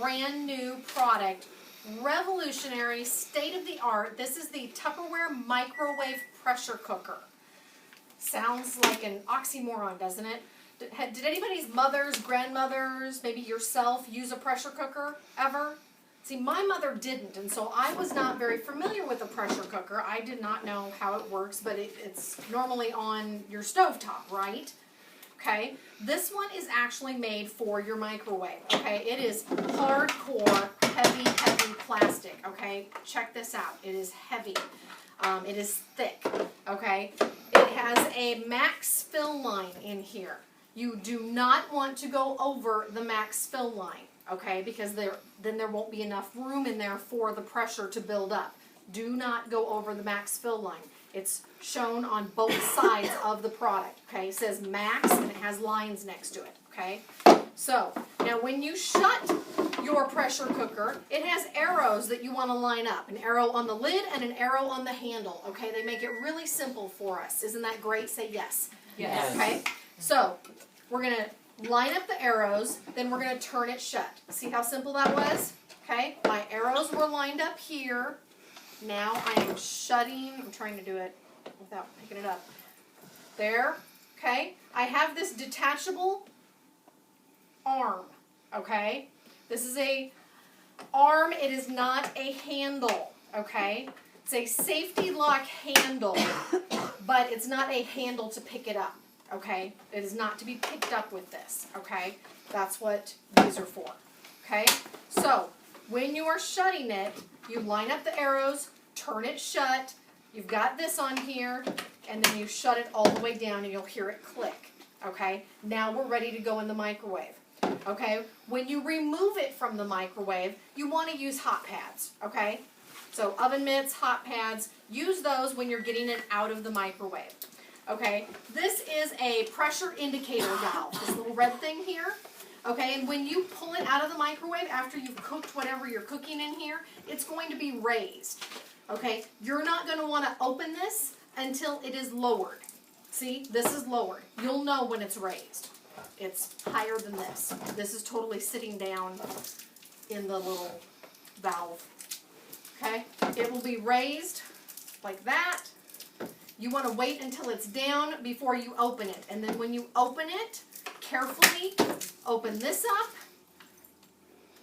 brand new product, revolutionary, state-of-the-art. This is the Tupperware microwave pressure cooker. Sounds like an oxymoron, doesn't it? Did anybody's mothers, grandmothers, maybe yourself use a pressure cooker ever? See, my mother didn't, and so I was not very familiar with a pressure cooker. I did not know how it works, but it's normally on your stovetop, right? Okay, this one is actually made for your microwave, okay? It is hardcore, heavy plastic, okay? Check this out. It is heavy. It is thick, okay? It has a max fill line in here. You do not want to go over the max fill line, okay? Because then there won't be enough room in there for the pressure to build up. Do not go over the max fill line. It's shown on both sides of the product, okay? It says max and it has lines next to it, okay? So, now when you shut your pressure cooker, it has arrows that you want to line up. An arrow on the lid and an arrow on the handle, okay? They make it really simple for us. Isn't that great? Say yes. Yes. Okay? So, we're going to line up the arrows, then we're going to turn it shut. See how simple that was? Okay? My arrows were lined up here. Now I am shutting, I'm trying to do it without picking it up. There, okay? I have this detachable arm, okay? This is a arm, it is not a handle, okay? It's a safety lock handle, but it's not a handle to pick it up, okay? It is not to be picked up with this, okay? That's what these are for, okay? So, when you are shutting it, you line up the arrows, turn it shut, you've got this on here, and then you shut it all the way down and you'll hear it click, okay? Now we're ready to go in the microwave, okay? When you remove it from the microwave, you want to use hot pads, okay? So oven mitts, hot pads, use those when you're getting it out of the microwave, okay? This is a pressure indicator valve, this little red thing here. Okay, and when you pull it out of the microwave after you've cooked whatever you're cooking in here, it's going to be raised. Okay, you're not going to want to open this until it is lowered. See, this is lowered. You'll know when it's raised. It's higher than this. This is totally sitting down in the little valve. Okay, it will be raised like that. You want to wait until it's down before you open it. And then when you open it, carefully open this up,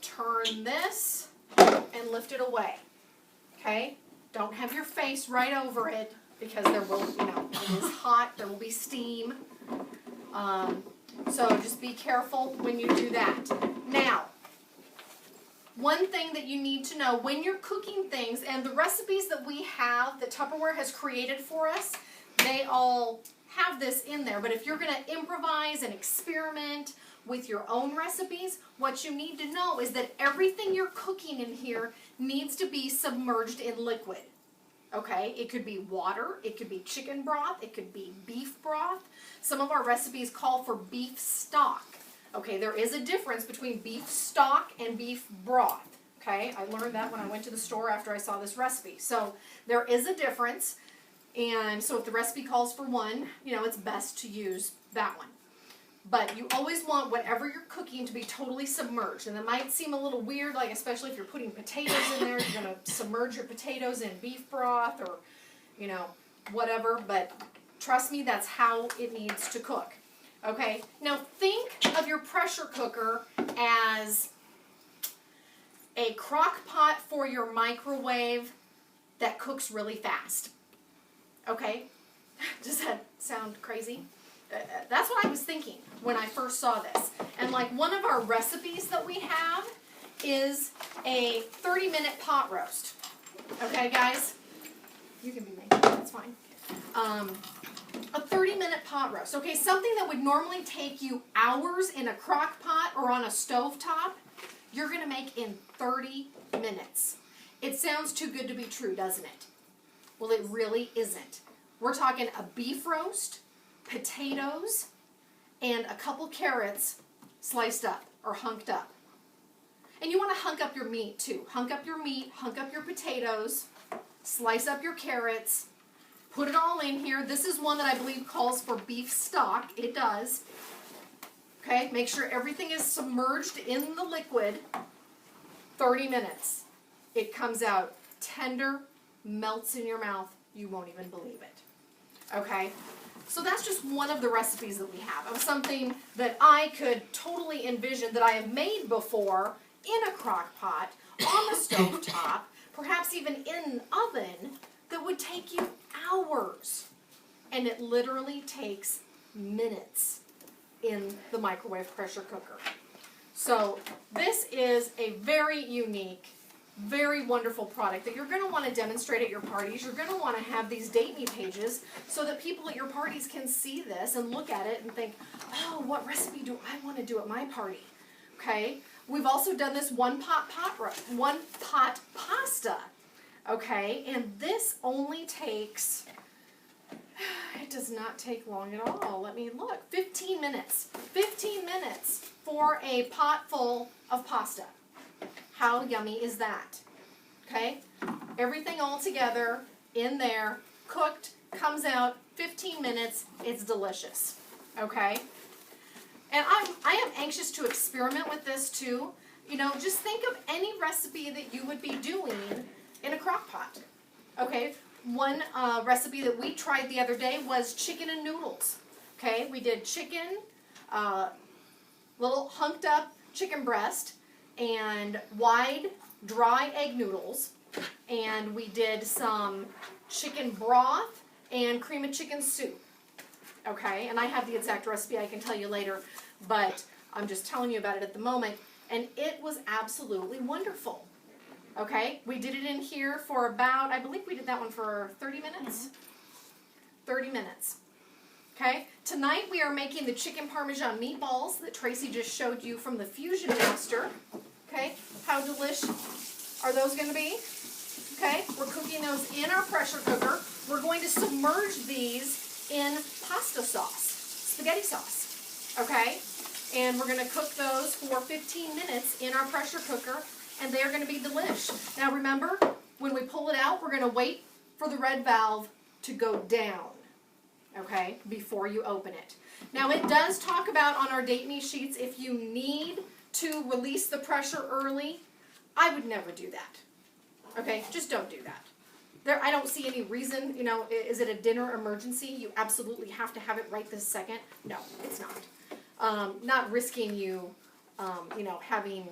turn this, and lift it away. Okay? Don't have your face right over it because there will, it is hot, there will be steam. So just be careful when you do that. Now, one thing that you need to know when you're cooking things, and the recipes that we have, that Tupperware has created for us, they all have this in there, but if you're going to improvise and experiment with your own recipes, what you need to know is that everything you're cooking in here needs to be submerged in liquid. Okay, it could be water, it could be chicken broth, it could be beef broth. Some of our recipes call for beef stock. Okay, there is a difference between beef stock and beef broth. Okay, I learned that when I went to the store after I saw this recipe. So there is a difference. And so if the recipe calls for one, it's best to use that one. But you always want whatever you're cooking to be totally submerged. And it might seem a little weird, like especially if you're putting potatoes in there, you're going to submerge your potatoes in beef broth or, whatever. But trust me, that's how it needs to cook. Okay, now think of your pressure cooker as a crock pot for your microwave that cooks really fast. Okay, does that sound crazy? That's what I was thinking when I first saw this. And like one of our recipes that we have is a 30-minute pot roast. Okay, guys? You can be making that, that's fine. A 30-minute pot roast. Okay, something that would normally take you hours in a crock pot or on a stove top, you're going to make in 30 minutes. It sounds too good to be true, doesn't it? Well, it really isn't. We're talking a beef roast, potatoes, and a couple carrots sliced up or hunked up. And you want to hunk up your meat too. Hunk up your meat, hunk up your potatoes, slice up your carrots, put it all in here. This is one that I believe calls for beef stock. It does. Okay, make sure everything is submerged in the liquid. 30 minutes. It comes out tender, melts in your mouth. You won't even believe it. Okay? So that's just one of the recipes that we have of something that I could totally envision that I have made before in a crock pot, on the stove top, perhaps even in an oven, that would take you hours. And it literally takes minutes in the microwave pressure cooker. So this is a very unique, very wonderful product that you're going to want to demonstrate at your parties. You're going to want to have these Date Me pages so that people at your parties can see this and look at it and think, oh, what recipe do I want to do at my party? Okay? We've also done this one pot pasta. Okay? And this only takes, it does not take long at all. Let me look. 15 minutes. 15 minutes for a pot full of pasta. How yummy is that? Okay? Everything all together in there, cooked, comes out, 15 minutes, it's delicious. Okay? And I am anxious to experiment with this too. You know, just think of any recipe that you would be doing in a crock pot. Okay? One recipe that we tried the other day was chicken and noodles. Okay? We did chicken, little hunked up chicken breast, and wide dry egg noodles, and we did some chicken broth and cream of chicken soup. Okay, and I have the exact recipe I can tell you later, but I'm just telling you about it at the moment, and it was absolutely wonderful. Okay, we did it in here for about, I believe we did that one for 30 minutes? 30 minutes. Okay, tonight we are making the chicken parmesan meatballs that Tracy just showed you from the Fusion Master. Okay, how delish are those going to be? Okay, we're cooking those in our pressure cooker. We're going to submerge these in pasta sauce, spaghetti sauce. Okay, and we're going to cook those for 15 minutes in our pressure cooker, and they are going to be delish. Now remember, when we pull it out, we're going to wait for the red valve to go down. Okay, before you open it. Now it does talk about on our Date Me sheets, if you need to release the pressure early, I would never do that. Okay, just don't do that. I don't see any reason, you know, is it a dinner emergency? You absolutely have to have it right this second? No, it's not. Not risking you, you know, having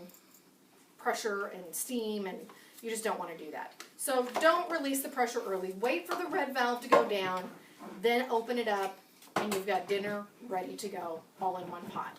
pressure and steam, and you just don't want to do that. So don't release the pressure early. Wait for the red valve to go down. Then open it up, and you've got dinner ready to go, all in one pot.